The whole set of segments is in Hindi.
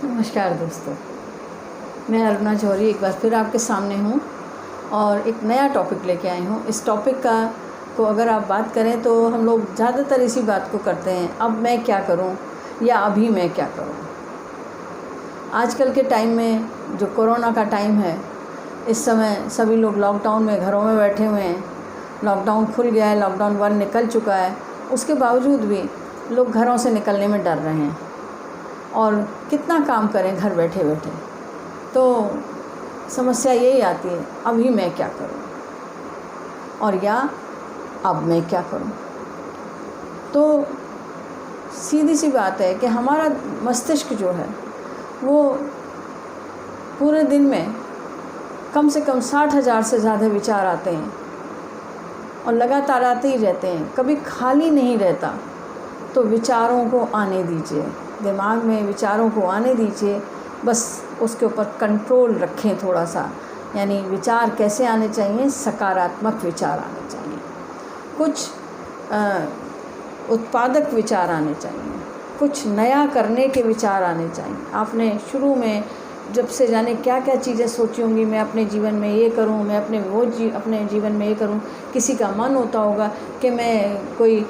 नमस्कार दोस्तों, मैं अरुणा जौहरी एक बार फिर आपके सामने हूँ और एक नया टॉपिक लेके आई हूँ। इस टॉपिक को अगर आप बात करें तो हम लोग ज़्यादातर इसी बात को करते हैं, अब मैं क्या करूँ या अभी मैं क्या करूँ। आजकल के टाइम में जो कोरोना का टाइम है, इस समय सभी लोग लॉकडाउन में घरों में बैठे हुए हैं। लॉकडाउन खुल गया है, लॉकडाउन 1 निकल चुका है, उसके बावजूद भी लोग घरों से निकलने में डर रहे हैं और कितना काम करें घर बैठे बैठे। तो समस्या यही आती है, अभी मैं क्या करूं और या अब मैं क्या करूं। तो सीधी सी बात है कि हमारा मस्तिष्क जो है वो पूरे दिन में कम से कम 60,000 से ज़्यादा विचार आते हैं और लगातार आते ही रहते हैं, कभी खाली नहीं रहता। तो विचारों को आने दीजिए, दिमाग में विचारों को आने दीजिए, बस उसके ऊपर कंट्रोल रखें थोड़ा सा। यानी विचार कैसे आने चाहिए? सकारात्मक विचार आने चाहिए, कुछ उत्पादक विचार आने चाहिए, कुछ नया करने के विचार आने चाहिए। आपने शुरू में जब से जाने क्या क्या चीज़ें सोची होंगी, मैं अपने जीवन में ये करूं, मैं अपने जीवन में ये करूं। किसी का मन होता होगा कि मैं कोई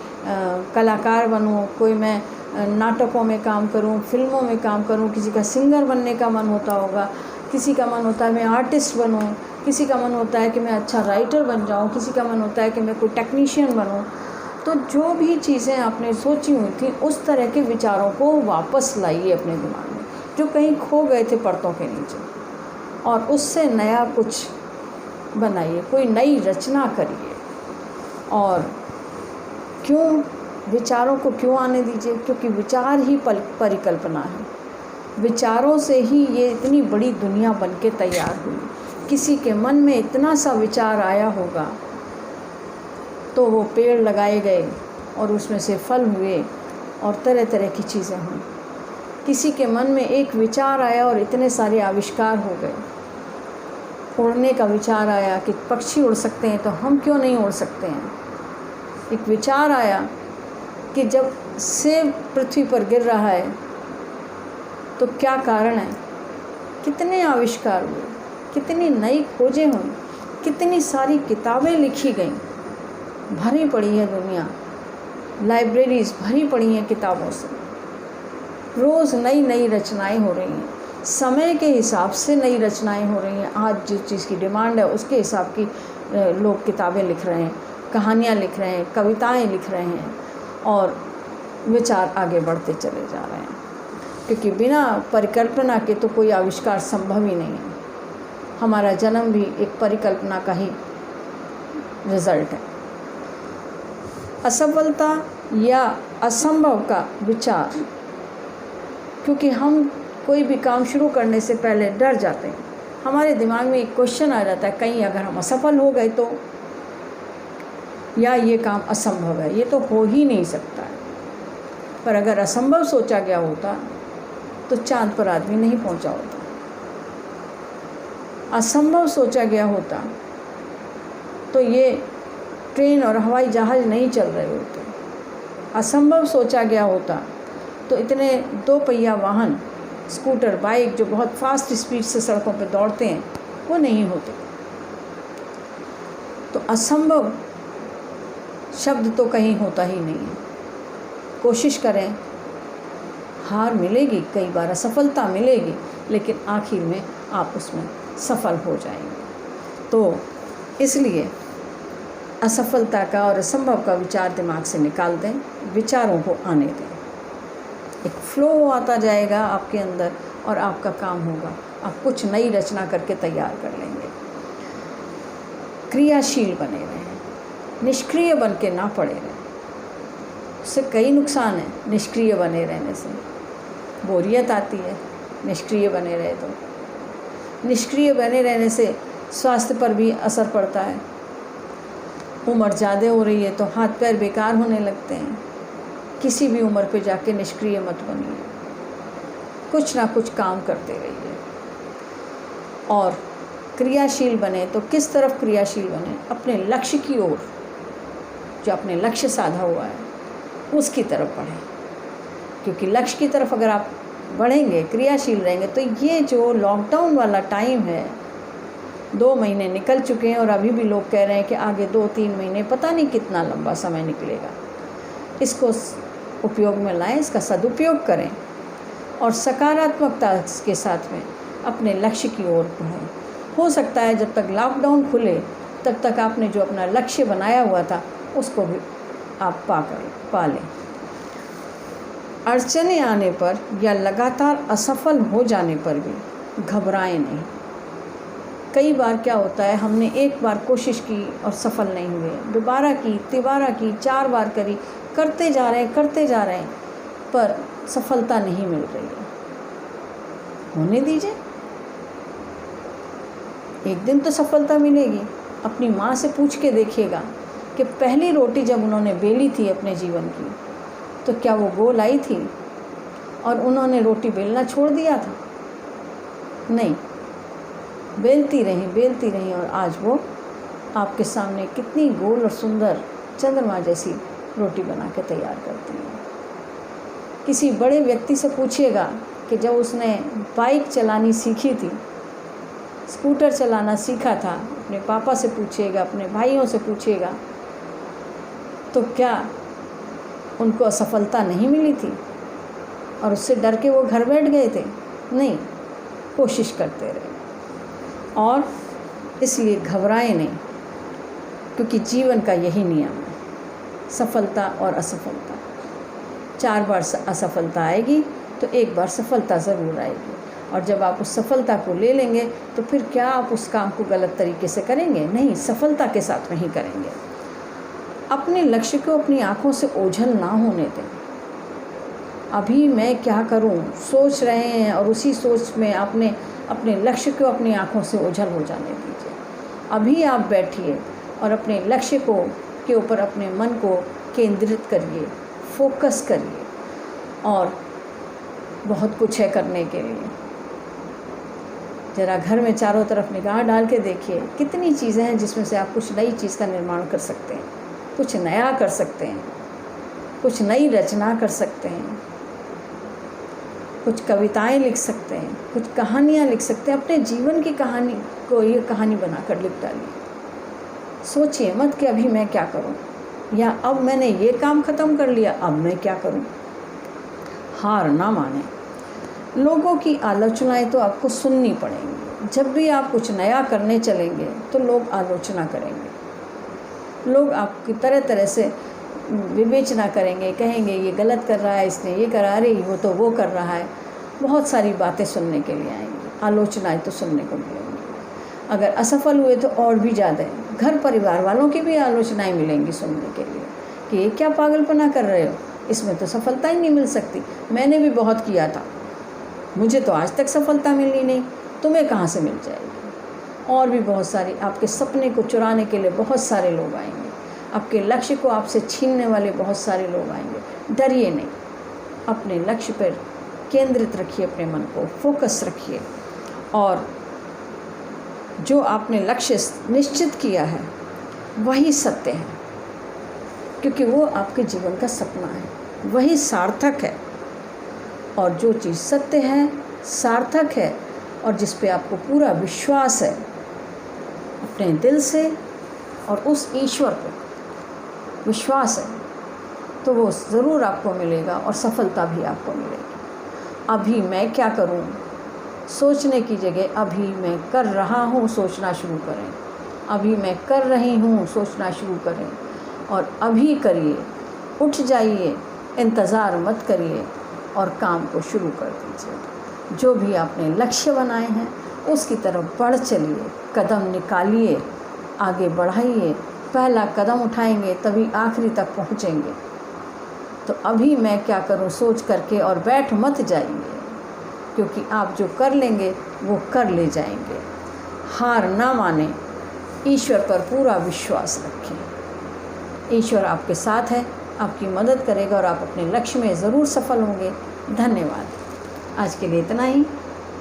कलाकार बनूं, कोई मैं नाटकों में काम करूं, फिल्मों में काम करूं। किसी का सिंगर बनने का मन होता होगा, किसी का मन होता है मैं आर्टिस्ट बनूं, किसी का मन होता है कि मैं अच्छा राइटर बन जाऊं, किसी का मन होता है कि मैं कोई टेक्नीशियन बनूं। तो जो भी चीज़ें आपने सोची हुई थी, उस तरह के विचारों को वापस लाइए अपने दिमाग में, जो कहीं खो गए थे पर्दों के नीचे, और उससे नया कुछ बनाइए, कोई नई रचना करिए। और क्यों विचारों को क्यों आने दीजिए? क्योंकि विचार ही परिकल्पना है। विचारों से ही ये इतनी बड़ी दुनिया बन के तैयार हुई। किसी के मन में इतना सा विचार आया होगा तो वो पेड़ लगाए गए और उसमें से फल हुए और तरह तरह की चीज़ें हुई। किसी के मन में एक विचार आया और इतने सारे आविष्कार हो गए। उड़ने का विचार आया कि पक्षी उड़ सकते हैं तो हम क्यों नहीं उड़ सकते हैं। एक विचार आया कि जब सेब पृथ्वी पर गिर रहा है तो क्या कारण है। कितने आविष्कार हुए, कितनी नई खोजें हुई, कितनी सारी किताबें लिखी गईं। भरी पड़ी है दुनिया, लाइब्रेरीज़ भरी पड़ी हैं किताबों से। रोज़ नई नई रचनाएं हो रही हैं, समय के हिसाब से नई रचनाएं हो रही हैं। आज जिस चीज़ की डिमांड है उसके हिसाब की लोग किताबें लिख रहे हैं, कहानियाँ लिख रहे हैं, कविताएं लिख रहे हैं और विचार आगे बढ़ते चले जा रहे हैं। क्योंकि बिना परिकल्पना के तो कोई आविष्कार संभव ही नहीं है। हमारा जन्म भी एक परिकल्पना का ही रिज़ल्ट है। असफलता या असंभव का विचार, क्योंकि हम कोई भी काम शुरू करने से पहले डर जाते हैं। हमारे दिमाग में एक क्वेश्चन आ जाता है, कहीं अगर हम असफल हो गए तो, या ये काम असंभव है, ये तो हो ही नहीं सकता है। पर अगर असंभव सोचा गया होता तो चांद पर आदमी नहीं पहुंचा होता। असंभव सोचा गया होता तो ये ट्रेन और हवाई जहाज़ नहीं चल रहे होते। असंभव सोचा गया होता तो इतने 2 पहिया वाहन, स्कूटर, बाइक जो बहुत फास्ट स्पीड से सड़कों पर दौड़ते हैं, वो नहीं होते। तो असंभव शब्द तो कहीं होता ही नहीं है। कोशिश करें, हार मिलेगी, कई बार असफलता मिलेगी, लेकिन आखिर में आप उसमें सफल हो जाएंगे। तो इसलिए असफलता का और असंभव का विचार दिमाग से निकाल दें, विचारों को आने दें। एक फ्लो आता जाएगा आपके अंदर और आपका काम होगा, आप कुछ नई रचना करके तैयार कर लेंगे। क्रियाशील बने रहें, निष्क्रिय बन के ना पड़े रहें। उससे कई नुकसान हैं। निष्क्रिय बने रहने से बोरियत आती है, निष्क्रिय बने रहे तो। निष्क्रिय बने रहने से स्वास्थ्य पर भी असर पड़ता है। उम्र ज़्यादा हो रही है तो हाथ पैर बेकार होने लगते हैं। किसी भी उम्र पे जाके निष्क्रिय मत बनिए, कुछ ना कुछ काम करते रहिए। और क्रियाशील बने तो किस तरफ क्रियाशील बने? अपने लक्ष्य की ओर, जो अपने लक्ष्य साधा हुआ है उसकी तरफ बढ़ें। क्योंकि लक्ष्य की तरफ अगर आप बढ़ेंगे, क्रियाशील रहेंगे। तो ये जो लॉकडाउन वाला टाइम है, 2 महीने निकल चुके हैं और अभी भी लोग कह रहे हैं कि आगे 2-3 महीने, पता नहीं कितना लंबा समय निकलेगा। इसको उपयोग में लाएं, इसका सदुपयोग करें और सकारात्मकता के साथ में अपने लक्ष्य की ओर बढ़ें। हो सकता है जब तक लॉकडाउन खुले तब तक आपने जो अपना लक्ष्य बनाया हुआ था उसको भी आप पा लें। अड़चनें आने पर या लगातार असफल हो जाने पर भी घबराएं नहीं। कई बार क्या होता है, हमने एक बार कोशिश की और सफल नहीं हुए, दोबारा की, तिबारा की, 4 बार करी, करते जा रहे हैं पर सफलता नहीं मिल रही है। होने दीजिए, एक दिन तो सफलता मिलेगी। अपनी माँ से पूछ के देखिएगा कि पहली रोटी जब उन्होंने बेली थी अपने जीवन की, तो क्या वो गोल आई थी और उन्होंने रोटी बेलना छोड़ दिया था? नहीं, बेलती रहीं और आज वो आपके सामने कितनी गोल और सुंदर चंद्रमा जैसी रोटी बना के तैयार करती है। किसी बड़े व्यक्ति से पूछिएगा कि जब उसने बाइक चलानी सीखी थी, स्कूटर चलाना सीखा था, अपने पापा से पूछिएगा, अपने भाइयों से पूछिएगा, तो क्या उनको असफलता नहीं मिली थी और उससे डर के वो घर बैठ गए थे? नहीं, कोशिश करते रहे। और इसलिए घबराएं नहीं, क्योंकि जीवन का यही नियम है, सफलता और असफलता। 4 बार असफलता आएगी तो 1 बार सफलता ज़रूर आएगी। और जब आप उस सफलता को ले लेंगे तो फिर क्या आप उस काम को गलत तरीके से करेंगे? नहीं, सफलता के साथ में ही करेंगे। अपने लक्ष्य को अपनी आँखों से ओझल ना होने दें। अभी मैं क्या करूं सोच रहे हैं और उसी सोच में आपने अपने लक्ष्य को अपनी आँखों से ओझल हो जाने दीजिए। अभी आप बैठिए और अपने लक्ष्य के ऊपर अपने मन को केंद्रित करिए, फोकस करिए। और बहुत कुछ है करने के लिए। ज़रा घर में चारों तरफ निगाह डाल के देखिए, कितनी चीज़ें हैं जिसमें से आप कुछ नई चीज़ का निर्माण कर सकते हैं, कुछ नया कर सकते हैं, कुछ नई रचना कर सकते हैं, कुछ कविताएं लिख सकते हैं, कुछ कहानियाँ लिख सकते हैं। अपने जीवन की कहानी को ये कहानी बनाकर लिख डालिए। सोचिए मत कि अभी मैं क्या करूं, या अब मैंने ये काम ख़त्म कर लिया, अब मैं क्या करूं। हार ना माने। लोगों की आलोचनाएं तो आपको सुननी पड़ेंगी। जब भी आप कुछ नया करने चलेंगे तो लोग आलोचना करेंगे, लोग आपकी तरह तरह से विवेचना करेंगे, कहेंगे ये गलत कर रहा है, इसने ये करा, अरे वो तो वो कर रहा है। बहुत सारी बातें सुनने के लिए आएंगी, आलोचनाएं तो सुनने को मिलेंगी। अगर असफल हुए तो और भी ज़्यादा, घर परिवार वालों की भी आलोचनाएं मिलेंगी सुनने के लिए कि ये क्या पागलपना कर रहे हो, इसमें तो सफलता ही नहीं मिल सकती, मैंने भी बहुत किया था, मुझे तो आज तक सफलता मिली नहीं, तुम्हें कहाँ से मिल जाएगी। और भी बहुत सारी, आपके सपने को चुराने के लिए बहुत सारे लोग आएंगे, आपके लक्ष्य को आपसे छीनने वाले बहुत सारे लोग आएंगे। डरिए नहीं, अपने लक्ष्य पर केंद्रित रखिए, अपने मन को फोकस रखिए और जो आपने लक्ष्य निश्चित किया है वही सत्य है, क्योंकि वो आपके जीवन का सपना है, वही सार्थक है। और जो चीज़ सत्य है, सार्थक है और जिस पे आपको पूरा विश्वास है अपने दिल से और उस ईश्वर पर विश्वास है, तो वो ज़रूर आपको मिलेगा और सफलता भी आपको मिलेगी। अभी मैं क्या करूं सोचने की जगह अभी मैं कर रहा हूं सोचना शुरू करें, अभी मैं कर रही हूं सोचना शुरू करें और अभी करिए, उठ जाइए, इंतज़ार मत करिए और काम को शुरू कर दीजिए। जो भी आपने लक्ष्य बनाए हैं उसकी तरफ बढ़ चलिए, कदम निकालिए, आगे बढ़ाइए। पहला कदम उठाएंगे तभी आखिरी तक पहुँचेंगे। तो अभी मैं क्या करूं सोच करके और बैठ मत जाइए, क्योंकि आप जो कर लेंगे वो कर ले जाएंगे। हार ना माने, ईश्वर पर पूरा विश्वास रखें। ईश्वर आपके साथ है, आपकी मदद करेगा और आप अपने लक्ष्य में ज़रूर सफल होंगे। धन्यवाद। आज के लिए इतना ही,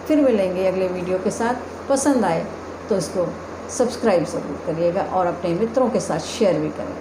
फिर मिलेंगे अगले वीडियो के साथ। पसंद आए तो इसको सब्सक्राइब ज़रूर करिएगा और अपने मित्रों के साथ शेयर भी करें।